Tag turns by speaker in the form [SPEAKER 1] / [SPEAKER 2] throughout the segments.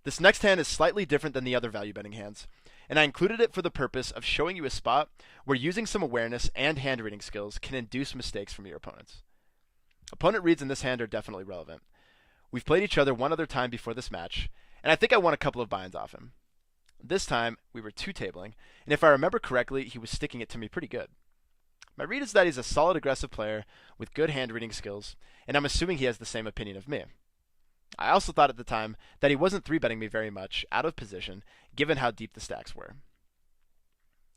[SPEAKER 1] This next hand is slightly different than the other value betting hands, and I included it for the purpose of showing you a spot where using some awareness and hand reading skills can induce mistakes from your opponents. Opponent reads in this hand are definitely relevant. We've played each other one other time before this match, and I think I won a couple of binds off him. This time, we were two-tabling, and if I remember correctly, he was sticking it to me pretty good. My read is that he's a solid aggressive player with good hand reading skills, and I'm assuming he has the same opinion of me. I also thought at the time that he wasn't 3-betting me very much out of position, given how deep the stacks were.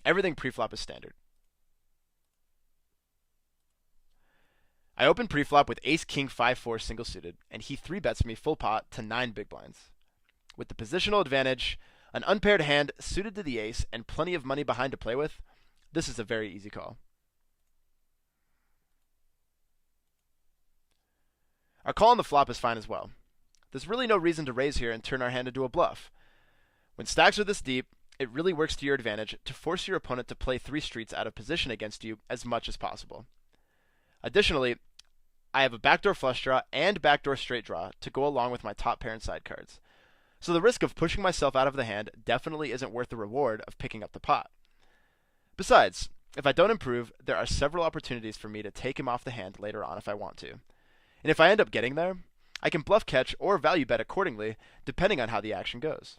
[SPEAKER 1] Everything preflop is standard. I open preflop with ace-king 5-4 single-suited, and he 3-bets me full pot to 9 big blinds. With the positional advantage, an unpaired hand suited to the ace, and plenty of money behind to play with, this is a very easy call. Our call on the flop is fine as well. There's really no reason to raise here and turn our hand into a bluff. When stacks are this deep, it really works to your advantage to force your opponent to play 3 streets out of position against you as much as possible. Additionally, I have a backdoor flush draw and backdoor straight draw to go along with my top pair and side cards. So the risk of pushing myself out of the hand definitely isn't worth the reward of picking up the pot. Besides, if I don't improve, there are several opportunities for me to take him off the hand later on if I want to. And if I end up getting there, I can bluff catch or value bet accordingly, depending on how the action goes.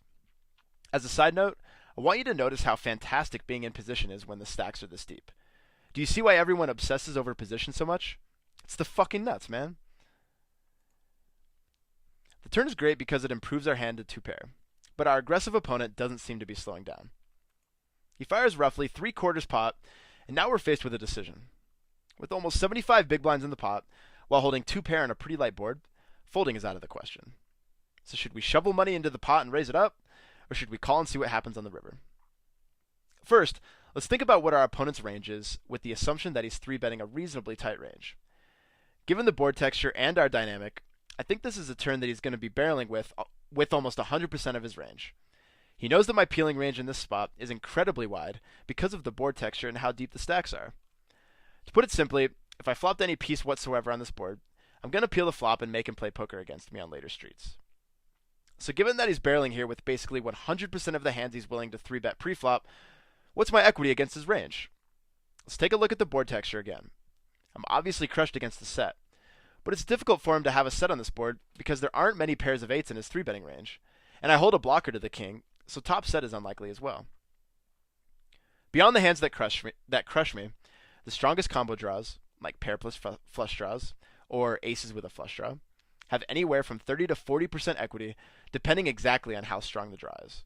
[SPEAKER 1] As a side note, I want you to notice how fantastic being in position is when the stacks are this deep. Do you see why everyone obsesses over position so much? It's the fucking nuts, man. The turn is great because it improves our hand to 2-pair, but our aggressive opponent doesn't seem to be slowing down. He fires roughly 3/4 pot, and now we're faced with a decision. With almost 75 big blinds in the pot, while holding 2-pair on a pretty light board, folding is out of the question. So should we shovel money into the pot and raise it up, or should we call and see what happens on the river? First, let's think about what our opponent's range is, with the assumption that he's 3-betting a reasonably tight range. Given the board texture and our dynamic, I think this is a turn that he's going to be barreling with almost 100% of his range. He knows that my peeling range in this spot is incredibly wide because of the board texture and how deep the stacks are. To put it simply, if I flopped any piece whatsoever on this board, I'm going to peel the flop and make him play poker against me on later streets. So given that he's barreling here with basically 100% of the hands he's willing to 3-bet pre-flop, what's my equity against his range? Let's take a look at the board texture again. I'm obviously crushed against the set, but it's difficult for him to have a set on this board because there aren't many pairs of 8s in his 3-betting range, and I hold a blocker to the king, so top set is unlikely as well. Beyond the hands that crush me, the strongest combo draws, like pair plus flush draws, or aces with a flush draw, have anywhere from 30 to 40% equity, depending exactly on how strong the draw is.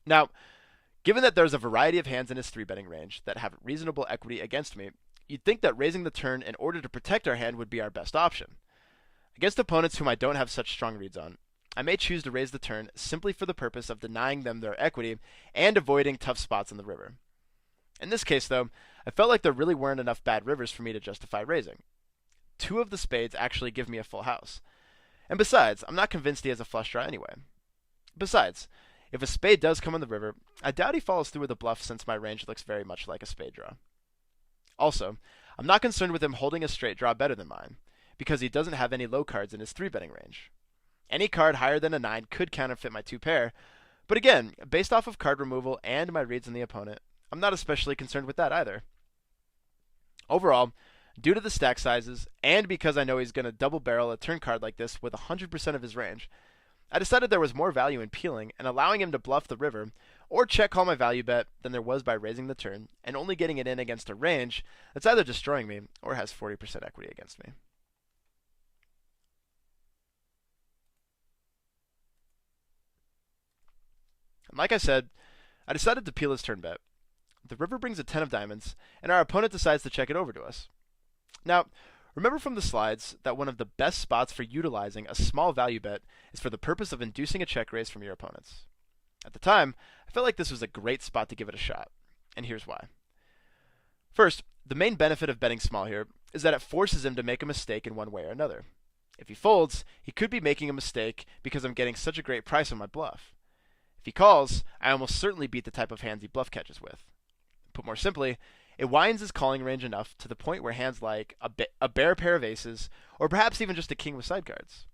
[SPEAKER 1] Now, given that there's a variety of hands in his 3-betting range that have reasonable equity against me, you'd think that raising the turn in order to protect our hand would be our best option. Against opponents whom I don't have such strong reads on, I may choose to raise the turn simply for the purpose of denying them their equity and avoiding tough spots on the river. In this case, though, I felt like there really weren't enough bad rivers for me to justify raising. 2 of the spades actually give me a full house. And besides, I'm not convinced he has a flush draw anyway. Besides, if a spade does come on the river, I doubt he follows through with a bluff since my range looks very much like a spade draw. Also, I'm not concerned with him holding a straight draw better than mine, because he doesn't have any low cards in his 3-betting range. Any card higher than a 9 could counterfeit my 2-pair, but again, based off of card removal and my reads on the opponent, I'm not especially concerned with that either. Overall, due to the stack sizes, and because I know he's going to double barrel a turn card like this with 100% of his range, I decided there was more value in peeling and allowing him to bluff the river, or check call my value bet than there was by raising the turn and only getting it in against a range that's either destroying me or has 40% equity against me. And like I said, I decided to peel his turn bet. The river brings a 10 of diamonds, and our opponent decides to check it over to us. Now, remember from the slides that one of the best spots for utilizing a small value bet is for the purpose of inducing a check raise from your opponents. At the time, I felt like this was a great spot to give it a shot, and here's why. First, the main benefit of betting small here is that it forces him to make a mistake in one way or another. If he folds, he could be making a mistake because I'm getting such a great price on my bluff. If he calls, I almost certainly beat the type of hands he bluff catches with. Put more simply, it widens his calling range enough to the point where hands like a bare pair of aces, or perhaps even just a king with sidecards,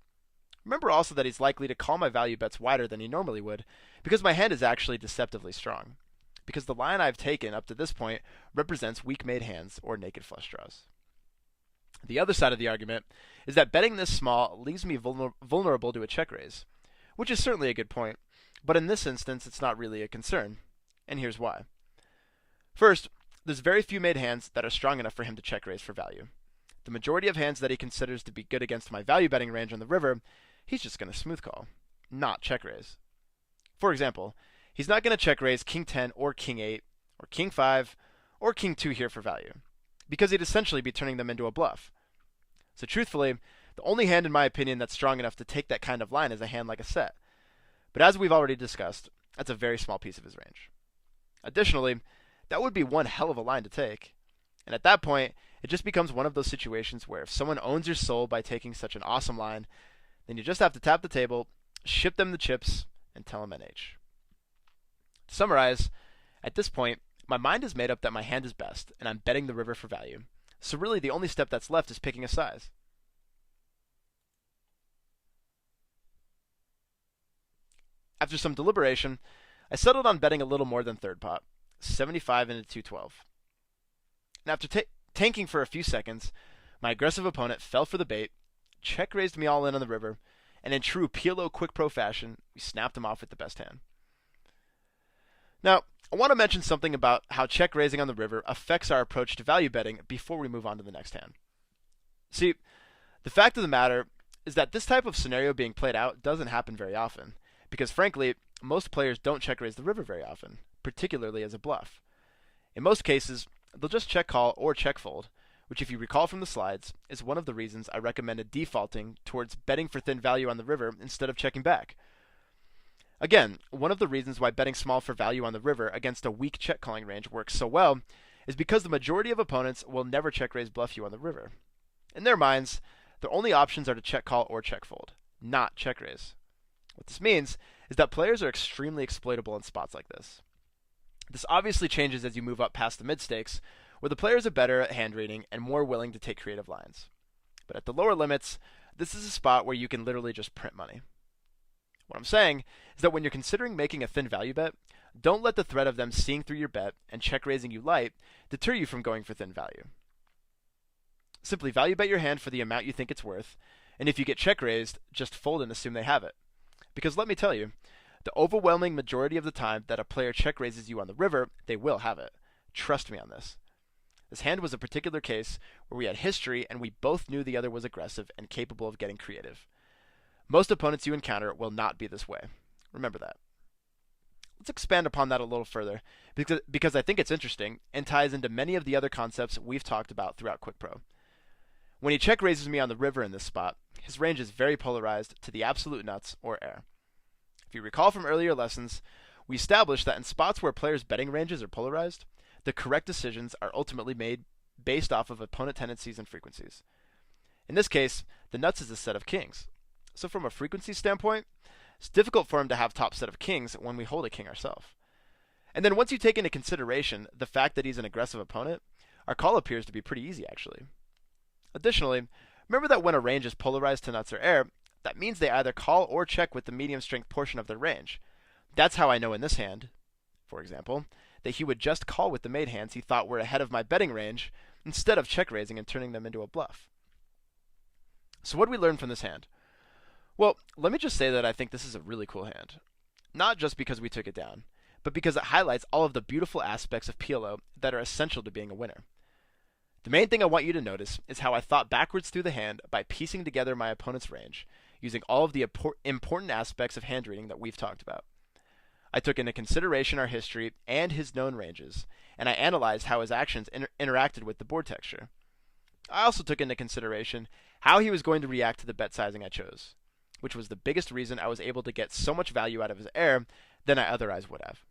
[SPEAKER 1] Remember also that he's likely to call my value bets wider than he normally would, because my hand is actually deceptively strong, because the line I've taken up to this point represents weak-made hands or naked flush draws. The other side of the argument is that betting this small leaves me vulnerable to a check raise, which is certainly a good point, but in this instance it's not really a concern, and here's why. First, there's very few made hands that are strong enough for him to check raise for value. The majority of hands that he considers to be good against my value betting range on the river, he's just going to smooth call, not check raise. For example, he's not going to check raise King 10 or King 8 or King 5 or King 2 here for value, because he'd essentially be turning them into a bluff. So truthfully, the only hand in my opinion that's strong enough to take that kind of line is a hand like a set. But as we've already discussed, that's a very small piece of his range. Additionally, that would be one hell of a line to take. And at that point, it just becomes one of those situations where if someone owns your soul by taking such an awesome line, then you just have to tap the table, ship them the chips, and tell them NH. To summarize, at this point, my mind is made up that my hand is best, and I'm betting the river for value. So really the only step that's left is picking a size. After some deliberation, I settled on betting a little more than third pot, 75 into 212. And after tanking for a few seconds, my aggressive opponent fell for the bait, check raised me all in on the river, and in true PLO QuickPro fashion, we snapped him off with the best hand. Now, I want to mention something about how check raising on the river affects our approach to value betting before we move on to the next hand. See, the fact of the matter is that this type of scenario being played out doesn't happen very often, because frankly, most players don't check raise the river very often, particularly as a bluff. In most cases, they'll just check call or check fold, which if you recall from the slides, is one of the reasons I recommended defaulting towards betting for thin value on the river instead of checking back. Again, one of the reasons why betting small for value on the river against a weak check calling range works so well is because the majority of opponents will never check raise bluff you on the river. In their minds, their only options are to check call or check fold, not check raise. What this means is that players are extremely exploitable in spots like this. This obviously changes as you move up past the mid stakes, where the players are better at hand reading and more willing to take creative lines. But at the lower limits, this is a spot where you can literally just print money. What I'm saying is that when you're considering making a thin value bet, don't let the threat of them seeing through your bet and check raising you light deter you from going for thin value. Simply value bet your hand for the amount you think it's worth, and if you get check raised, just fold and assume they have it. Because let me tell you, the overwhelming majority of the time that a player check raises you on the river, they will have it. Trust me on this. This hand was a particular case where we had history and we both knew the other was aggressive and capable of getting creative. Most opponents you encounter will not be this way. Remember that. Let's expand upon that a little further because I think it's interesting and ties into many of the other concepts we've talked about throughout QuickPro. When he check raises me on the river in this spot, his range is very polarized to the absolute nuts or air. If you recall from earlier lessons, we established that in spots where players' betting ranges are polarized, the correct decisions are ultimately made based off of opponent tendencies and frequencies. In this case, the nuts is a set of kings. So from a frequency standpoint, it's difficult for him to have top set of kings when we hold a king ourselves. And then once you take into consideration the fact that he's an aggressive opponent, our call appears to be pretty easy actually. Additionally, remember that when a range is polarized to nuts or air, that means they either call or check with the medium strength portion of their range. That's how I know in this hand, for example, that he would just call with the made hands he thought were ahead of my betting range instead of check raising and turning them into a bluff. So what did we learn from this hand? Well, let me just say that I think this is a really cool hand. Not just because we took it down, but because it highlights all of the beautiful aspects of PLO that are essential to being a winner. The main thing I want you to notice is how I thought backwards through the hand by piecing together my opponent's range, using all of the important aspects of hand reading that we've talked about. I took into consideration our history and his known ranges, and I analyzed how his actions interacted with the board texture. I also took into consideration how he was going to react to the bet sizing I chose, which was the biggest reason I was able to get so much value out of his air than I otherwise would have.